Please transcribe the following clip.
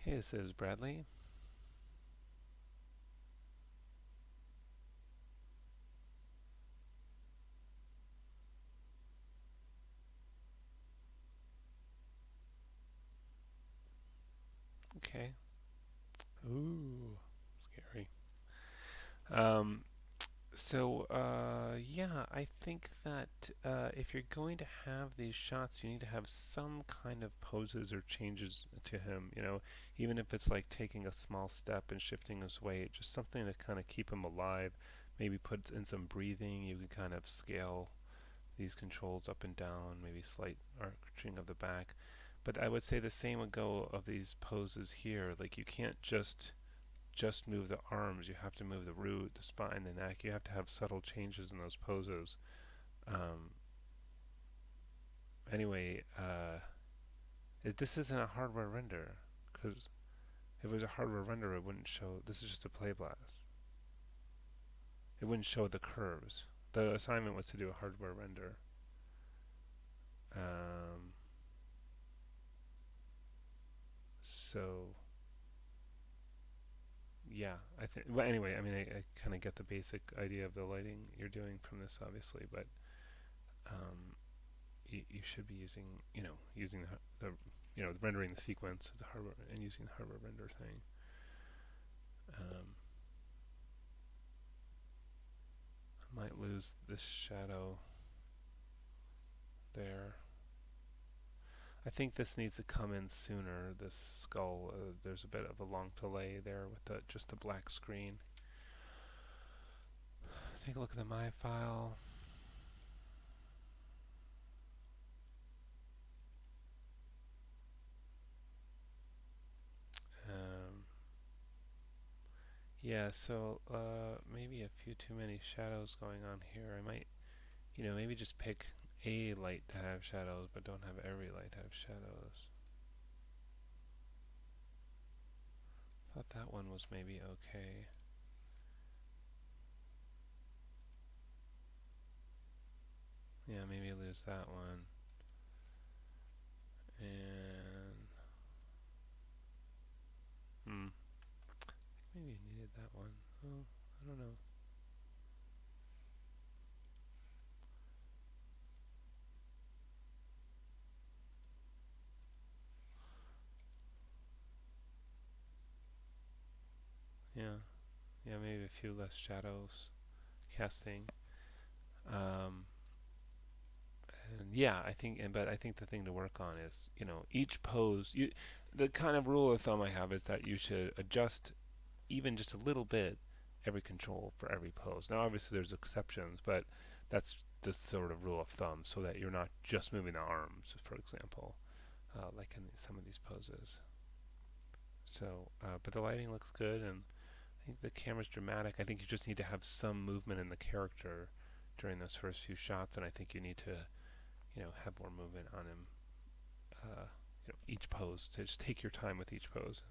Hey, this is Bradley. Okay. Ooh, scary. Um, yeah, I think that if you're going to have these shots, you need to have some kind of poses or changes to him. Even if it's like taking a small step and shifting his weight, just something to kind of keep him alive. Maybe put in some breathing. You can kind of scale these controls up and down, maybe slight arching of the back. But I would say the same would go of these poses here. Like you can't just move the arms. You have to move the root, the spine, the neck. You have to have subtle changes in those poses. Um, anyway, this isn't a hardware render because if it was a hardware render, it wouldn't show. This is just a play blast. It wouldn't show the curves. The assignment was to do a hardware render. Um, so yeah, I think. Well, anyway, I mean, I kind of get the basic idea of the lighting you're doing from this, obviously, but um, you should be using, using rendering the sequence as a hardware and using the hardware render thing. Um, I might lose this shadow there. I think this needs to come in sooner. This skull, there's a bit of a long delay there with just the black screen. Take a look at the my file. Um, yeah, so maybe a few too many shadows going on here. I might, maybe just pick a light to have shadows, but don't have every light to have shadows. Thought that one was maybe okay. Yeah, maybe lose that one. And maybe I needed that one. Oh, I don't know. Yeah, yeah, maybe a few less shadows casting. Um, and yeah, but I think the thing to work on is, each pose. The kind of rule of thumb I have is that you should adjust even just a little bit every control for every pose. Now, obviously, there's exceptions, but that's the sort of rule of thumb, so that you're not just moving the arms, for example, like in some of these poses. So, but the lighting looks good, and I think the camera's dramatic. I think you just need to have some movement in the character during those first few shots, and I think you need to, have more movement on him. Each pose. To just take your time with each pose.